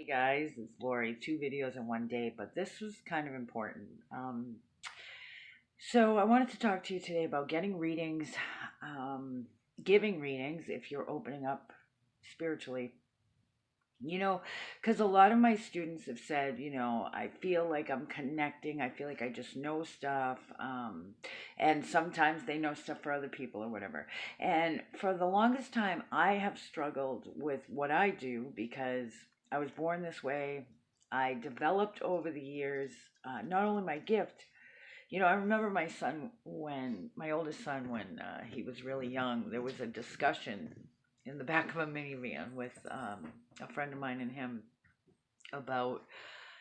Hey guys, it's Lori. Two videos in one day, but this was kind of important. So I wanted to talk to you today about getting readings, um, giving readings if you're opening up spiritually. You know, because a lot of my students have said, I feel like I'm connecting. I feel like I just know stuff. And sometimes they know stuff for other people or whatever. And for the longest time, I have struggled with what I do because I was born this way. I developed over the years not only my gift. I remember my oldest son, when he was really young, there was a discussion in the back of a minivan with a friend of mine and him about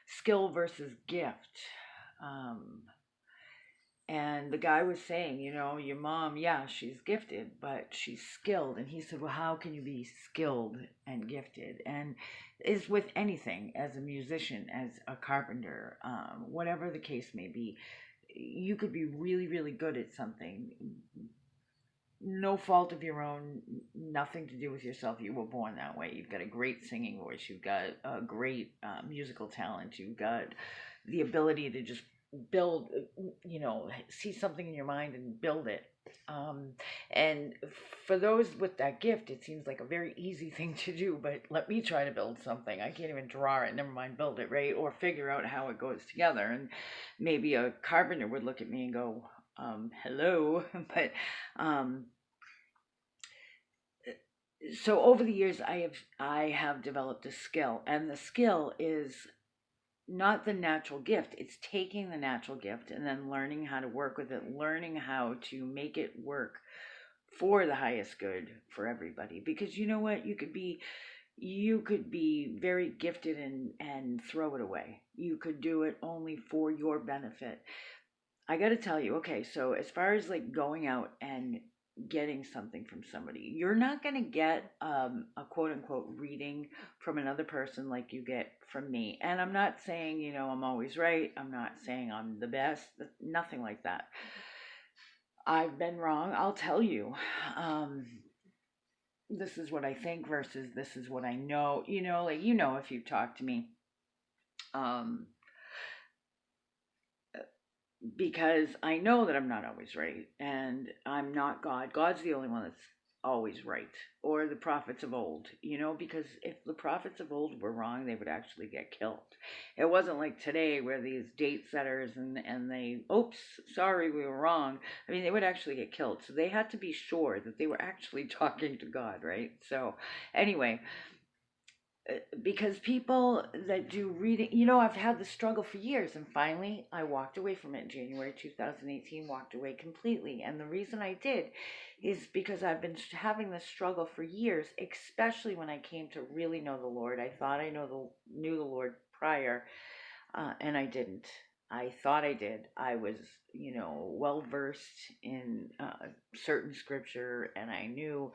skill versus gift. Um, and the guy was saying, your mom, yeah, she's gifted, but she's skilled. And he said, well, how can you be skilled and gifted? And is with anything, as a musician, as a carpenter, whatever the case may be, you could be really, really good at something. No fault of your own, nothing to do with yourself. You were born that way. You've got a great singing voice. You've got a great musical talent. You've got the ability to just build, see something in your mind and build it. Um, and for those with that gift, it seems like a very easy thing to do, but let me try to build something. I can't even draw it, never mind build it, right? Or figure out how it goes together. And maybe a carpenter would look at me and go, hello. But um, so over the years, I have developed a skill, and the skill is not the natural gift. It's taking the natural gift and then learning how to work with it, learning how to make it work for the highest good for everybody. Because you know what, you could be very gifted and throw it away. You could do it only for your benefit. I got to tell you, okay, so as far as like going out and getting something from somebody, you're not going to get a quote unquote reading from another person like you get from me. And I'm not saying, I'm always right. I'm not saying I'm the best, nothing like that. I've been wrong. I'll tell you. Um, this is what I think versus this is what I know. If you talk to me. Um, because I know that I'm not always right, and I'm not God. God's the only one that's always right, or the prophets of old, because if the prophets of old were wrong, they would actually get killed. It wasn't like today where these date setters and they, oops, sorry, we were wrong. I mean, they would actually get killed. So they had to be sure that they were actually talking to God, right? So, anyway, because people that do reading, I've had the struggle for years, and finally I walked away from it in January 2018, walked away completely. And the reason I did is because I've been having this struggle for years, especially when I came to really know the Lord. I thought knew the Lord prior, and I didn't. I thought I did. I was, well versed in certain scripture, and I knew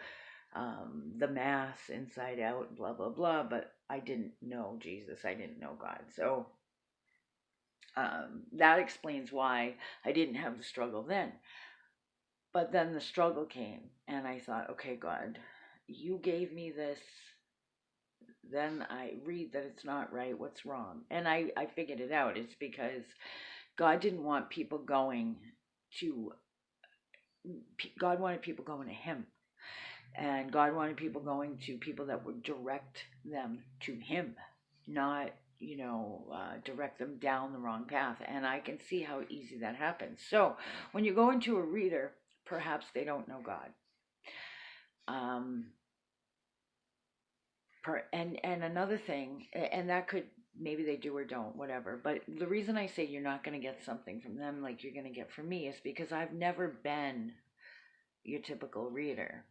the mass inside out, blah, blah, blah, but I didn't know Jesus. I didn't know God. So that explains why I didn't have the struggle then. But then the struggle came, and I thought, okay, God, you gave me this. Then I read that it's not right. What's wrong? And I figured it out. It's because God didn't want people going to, God wanted people going to Him. And God wanted people going to people that would direct them to Him, not, direct them down the wrong path. And I can see how easy that happens. So when you go into a reader, perhaps they don't know God. Um, and another thing, and that could, maybe they do or don't, whatever. But the reason I say you're not going to get something from them like you're going to get from me is because I've never been your typical reader.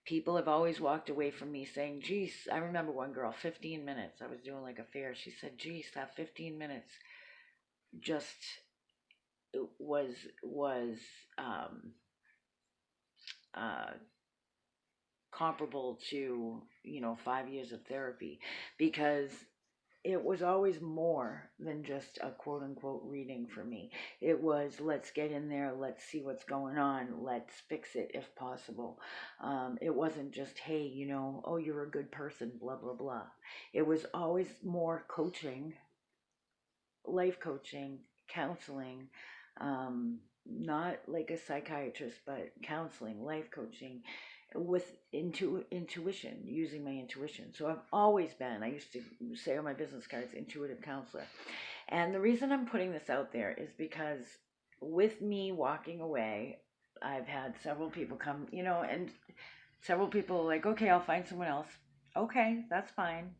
People have always walked away from me saying, geez, I remember one girl, 15 minutes. I was doing like a fair. She said, geez, that 15 minutes just was um, uh, comparable to, 5 years of therapy, because it was always more than just a quote unquote reading for me. It was, let's get in there, let's see what's going on, let's fix it if possible. It wasn't just, hey, oh, you're a good person, blah, blah, blah. It was always more coaching, life coaching, counseling, not like a psychiatrist, but counseling, life coaching with intuition, using my intuition. So I've always been, I used to say on my business cards, intuitive counselor. And the reason I'm putting this out there is because with me walking away, I've had several people come, and several people are like, okay, I'll find someone else. Okay, that's fine.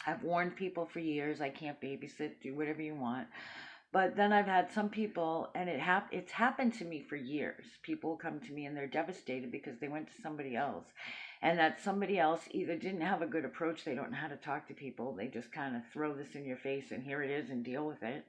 I've warned people for years, I can't babysit, do whatever you want. But then I've had some people, and it's happened to me for years. People come to me and they're devastated because they went to somebody else. And that somebody else either didn't have a good approach, they don't know how to talk to people, they just kind of throw this in your face and here it is and deal with it.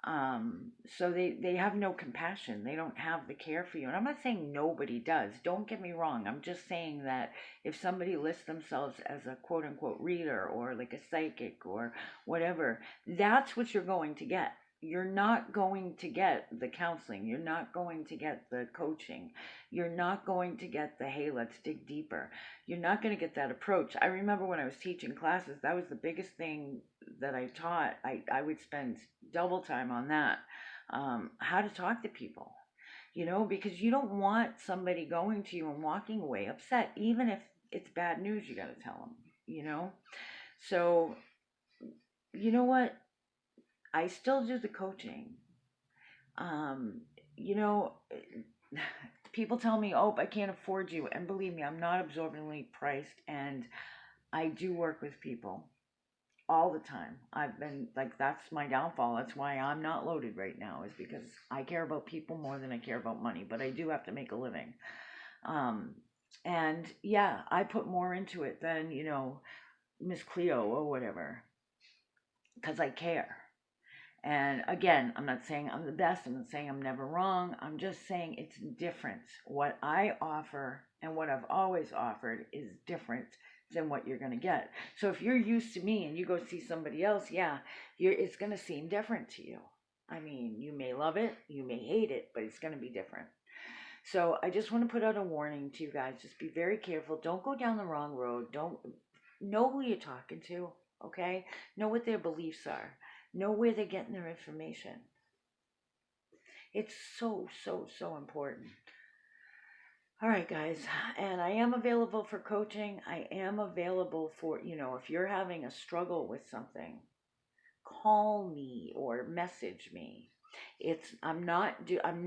So they have no compassion. They don't have the care for you. And I'm not saying nobody does. Don't get me wrong. I'm just saying that if somebody lists themselves as a quote unquote reader or like a psychic or whatever, that's what you're going to get. You're not going to get the counseling. You're not going to get the coaching. You're not going to get the, hey, let's dig deeper. You're not going to get that approach. I remember when I was teaching classes, that was the biggest thing that I taught. I would spend double time on that. How to talk to people, because you don't want somebody going to you and walking away upset, even if it's bad news, you got to tell them, So, you know what? I still do the coaching. Um, you know, people tell me, oh, I can't afford you. And believe me, I'm not absorbently priced. And I do work with people all the time. I've been like, that's my downfall. That's why I'm not loaded right now, is because I care about people more than I care about money. But I do have to make a living. And yeah, I put more into it than, Miss Cleo or whatever, because I care. And again, I'm not saying I'm the best. I'm not saying I'm never wrong. I'm just saying it's different. What I offer and what I've always offered is different than what you're going to get. So if you're used to me and you go see somebody else, yeah, it's going to seem different to you. I mean, you may love it, you may hate it, but it's going to be different. So I just want to put out a warning to you guys. Just be very careful. Don't go down the wrong road. Don't know who you're talking to, okay? Know what their beliefs are. Know where they're getting their information. It's so, so, so important. All right, guys. And I am available for coaching. I am available for, if you're having a struggle with something, call me or message me. I'm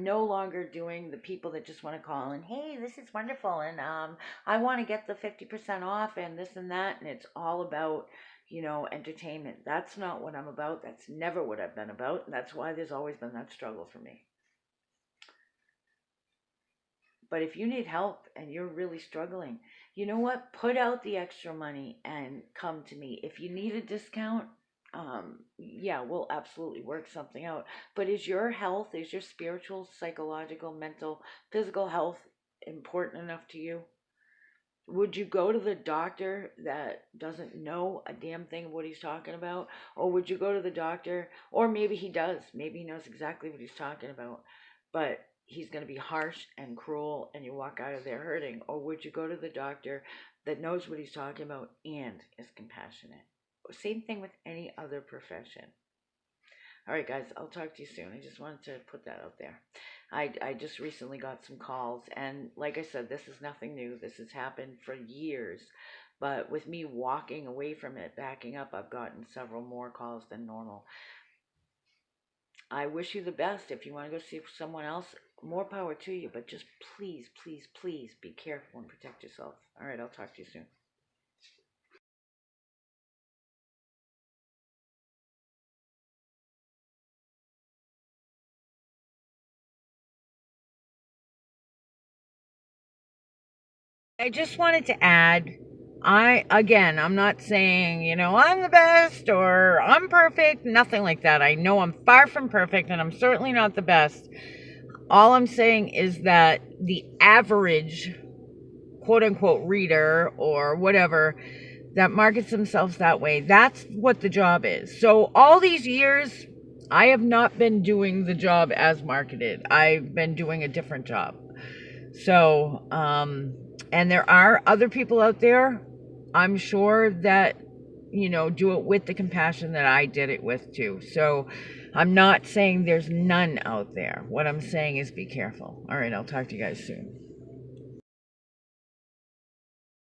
no longer doing the people that just want to call and, hey, this is wonderful, and I want to get the 50% off and this and that, and it's all about entertainment. That's not what I'm about. That's never what I've been about. And that's why there's always been that struggle for me. But if you need help and you're really struggling, you know what? Put out the extra money and come to me. If you need a discount, yeah, we'll absolutely work something out. But is your spiritual, psychological, mental, physical health important enough to you? Would you go to the doctor that doesn't know a damn thing of what he's talking about? Or would you go to the doctor, or maybe he does, maybe he knows exactly what he's talking about, but he's going to be harsh and cruel and you walk out of there hurting? Or would you go to the doctor that knows what he's talking about and is compassionate? Same thing with any other profession. All right, guys, I'll talk to you soon. I just wanted to put that out there. I just recently got some calls, and like I said, this is nothing new. This has happened for years. But with me walking away from it, backing up, I've gotten several more calls than normal. I wish you the best. If you want to go see someone else, more power to you. But just please, please, please be careful and protect yourself. All right, I'll talk to you soon. I just wanted to add, I'm not saying, I'm the best or I'm perfect, nothing like that. I know I'm far from perfect and I'm certainly not the best. All I'm saying is that the average quote unquote reader or whatever that markets themselves that way. That's what the job is. So all these years, I have not been doing the job as marketed. I've been doing a different job. So, and there are other people out there, I'm sure, that, do it with the compassion that I did it with too. So I'm not saying there's none out there. What I'm saying is be careful. All right, I'll talk to you guys soon.